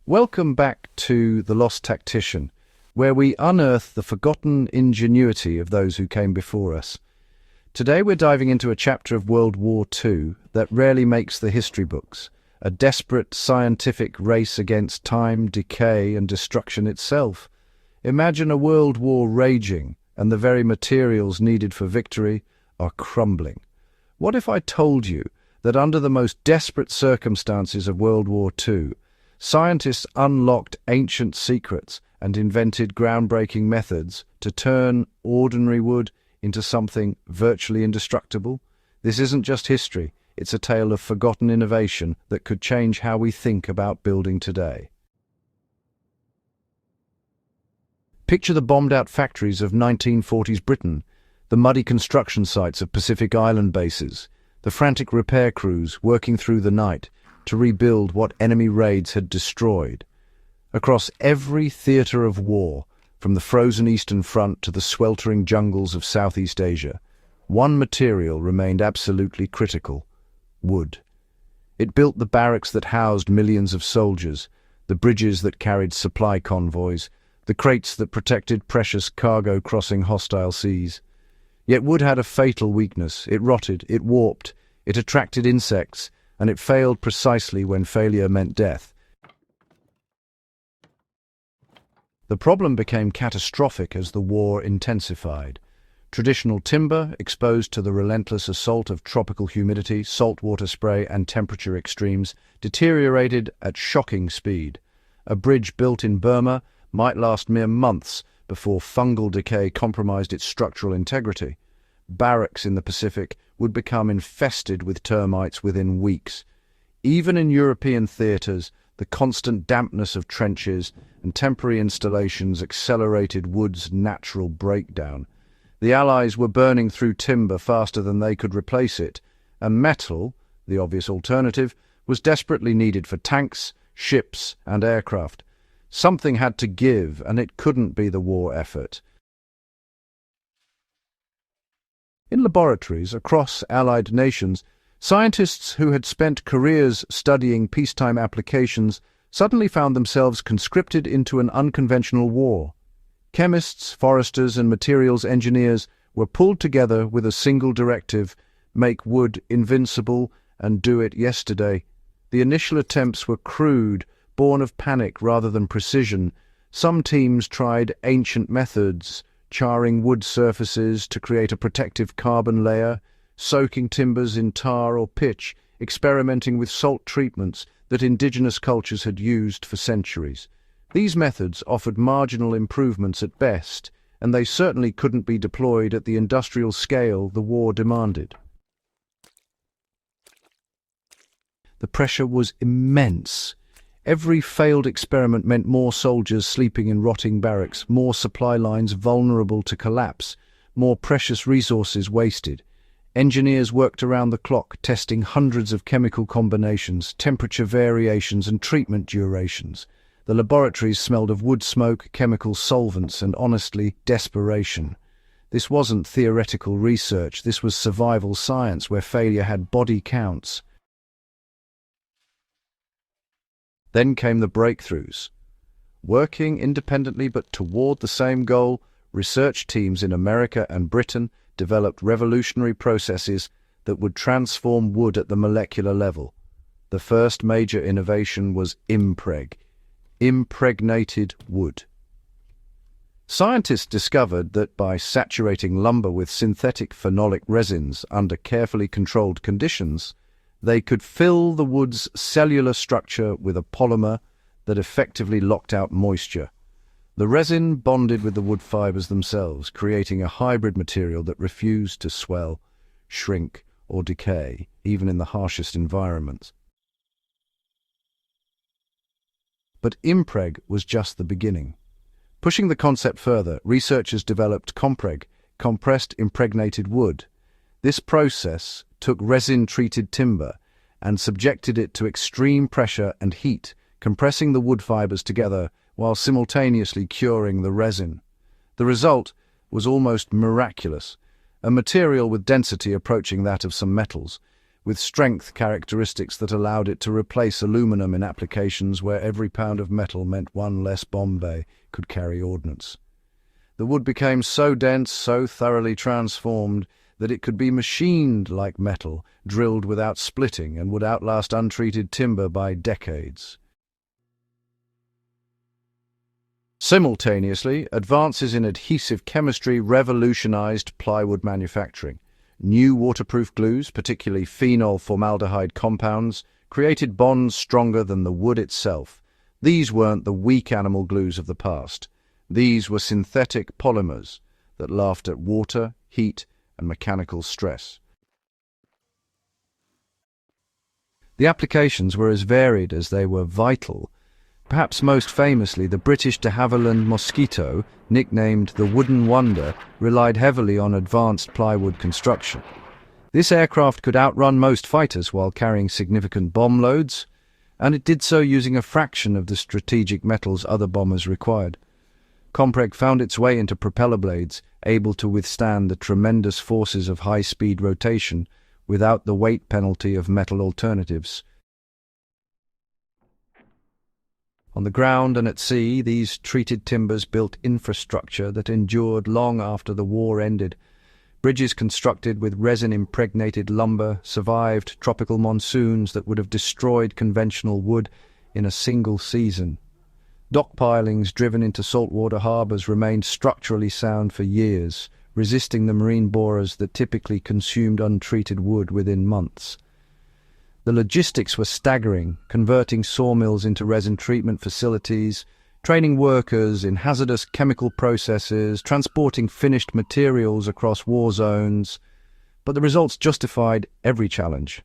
Welcome back to The Lost Tactician, where we unearth the forgotten ingenuity of those who came before us. Today we're diving into a chapter of World War II that rarely makes the history books, a desperate scientific race against time, decay, and destruction itself. Imagine a world war raging, and the very materials needed for victory are crumbling. What if I told you that under the most desperate circumstances of World War II, scientists unlocked ancient secrets and invented groundbreaking methods to turn ordinary wood into something virtually indestructible? This isn't just history, it's a tale of forgotten innovation that could change how we think about building today. Picture the bombed-out factories of 1940s Britain, the muddy construction sites of Pacific Island bases, the frantic repair crews working through the night to rebuild what enemy raids had destroyed. Across every theatre of war, from the frozen Eastern Front to the sweltering jungles of Southeast Asia, one material remained absolutely critical: wood. It built the barracks that housed millions of soldiers, the bridges that carried supply convoys, the crates that protected precious cargo crossing hostile seas. Yet wood had a fatal weakness. It rotted, it warped, it attracted insects, and it failed precisely when failure meant death. The problem became catastrophic as the war intensified. Traditional timber, exposed to the relentless assault of tropical humidity, saltwater spray, and temperature extremes, deteriorated at shocking speed. A bridge built in Burma might last mere months before fungal decay compromised its structural integrity. Barracks in the Pacific would become infested with termites within weeks. Even in European theatres, the constant dampness of trenches and temporary installations accelerated wood's natural breakdown. The Allies were burning through timber faster than they could replace it, and metal, the obvious alternative, was desperately needed for tanks, ships, and aircraft. Something had to give, and it couldn't be the war effort. In laboratories across Allied nations, scientists who had spent careers studying peacetime applications suddenly found themselves conscripted into an unconventional war. Chemists, foresters, and materials engineers were pulled together with a single directive: make wood invincible and do it yesterday. The initial attempts were crude, born of panic rather than precision. Some teams tried ancient methods, charring wood surfaces to create a protective carbon layer, soaking timbers in tar or pitch, experimenting with salt treatments that indigenous cultures had used for centuries. These methods offered marginal improvements at best, and they certainly couldn't be deployed at the industrial scale the war demanded. The pressure was immense. Every failed experiment meant more soldiers sleeping in rotting barracks, more supply lines vulnerable to collapse, more precious resources wasted. Engineers worked around the clock, testing hundreds of chemical combinations, temperature variations, and treatment durations. The laboratories smelled of wood smoke, chemical solvents, and, honestly, desperation. This wasn't theoretical research, this was survival science where failure had body counts. Then came the breakthroughs. Working independently but toward the same goal, research teams in America and Britain developed revolutionary processes that would transform wood at the molecular level. The first major innovation was impregnated wood. Scientists discovered that by saturating lumber with synthetic phenolic resins under carefully controlled conditions, they could fill the wood's cellular structure with a polymer that effectively locked out moisture. The resin bonded with the wood fibers themselves, creating a hybrid material that refused to swell, shrink, or decay, even in the harshest environments. But impreg was just the beginning. Pushing the concept further, researchers developed compreg, compressed impregnated wood. This process took resin-treated timber and subjected it to extreme pressure and heat, compressing the wood fibers together while simultaneously curing the resin. The result was almost miraculous, a material with density approaching that of some metals, with strength characteristics that allowed it to replace aluminum in applications where every pound of metal meant one less bomb bay could carry ordnance. The wood became so dense, so thoroughly transformed, that it could be machined like metal, drilled without splitting, and would outlast untreated timber by decades. Simultaneously, advances in adhesive chemistry revolutionized plywood manufacturing. New waterproof glues, particularly phenol formaldehyde compounds, created bonds stronger than the wood itself. These weren't the weak animal glues of the past. These were synthetic polymers that laughed at water, heat, and mechanical stress. The applications were as varied as they were vital. Perhaps most famously, the British de Havilland Mosquito, nicknamed the Wooden Wonder, relied heavily on advanced plywood construction. This aircraft could outrun most fighters while carrying significant bomb loads, and it did so using a fraction of the strategic metals other bombers required. Compreg found its way into propeller blades, able to withstand the tremendous forces of high-speed rotation without the weight penalty of metal alternatives. On the ground and at sea, these treated timbers built infrastructure that endured long after the war ended. Bridges constructed with resin-impregnated lumber survived tropical monsoons that would have destroyed conventional wood in a single season. Dock pilings driven into saltwater harbours remained structurally sound for years, resisting the marine borers that typically consumed untreated wood within months. The logistics were staggering, converting sawmills into resin treatment facilities, training workers in hazardous chemical processes, transporting finished materials across war zones. But the results justified every challenge.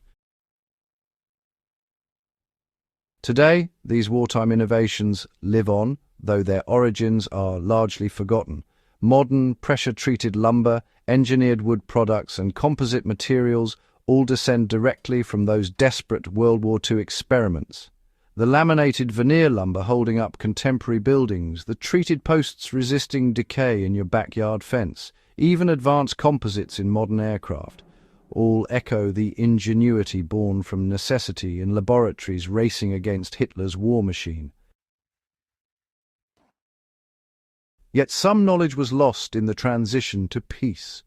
Today, these wartime innovations live on, though their origins are largely forgotten. Modern, pressure-treated lumber, engineered wood products, and composite materials all descend directly from those desperate World War II experiments. The laminated veneer lumber holding up contemporary buildings, the treated posts resisting decay in your backyard fence, even advanced composites in modern aircraft, all echo the ingenuity born from necessity in laboratories racing against Hitler's war machine. Yet some knowledge was lost in the transition to peace.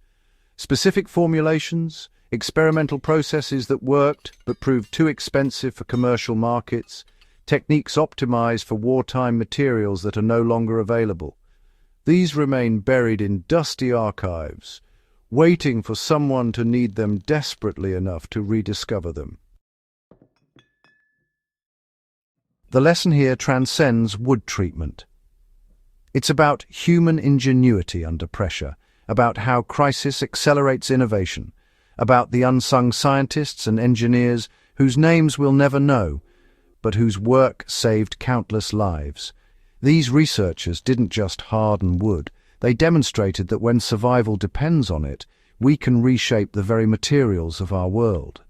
Specific formulations, experimental processes that worked but proved too expensive for commercial markets, techniques optimized for wartime materials that are no longer available. These remain buried in dusty archives, waiting for someone to need them desperately enough to rediscover them. The lesson here transcends wood treatment. It's about human ingenuity under pressure, about how crisis accelerates innovation, about the unsung scientists and engineers whose names we'll never know, but whose work saved countless lives. These researchers didn't just harden wood, they demonstrated that when survival depends on it, we can reshape the very materials of our world.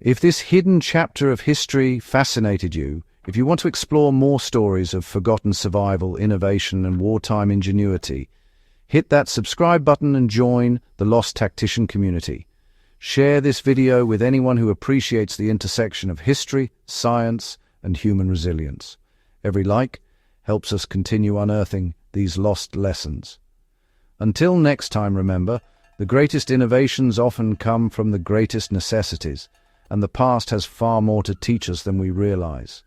If this hidden chapter of history fascinated you, if you want to explore more stories of forgotten survival, innovation, and wartime ingenuity, hit that subscribe button and join the Lost Tactician community. Share this video with anyone who appreciates the intersection of history, science, and human resilience. Every like helps us continue unearthing these lost lessons. Until next time, remember, the greatest innovations often come from the greatest necessities, and the past has far more to teach us than we realize.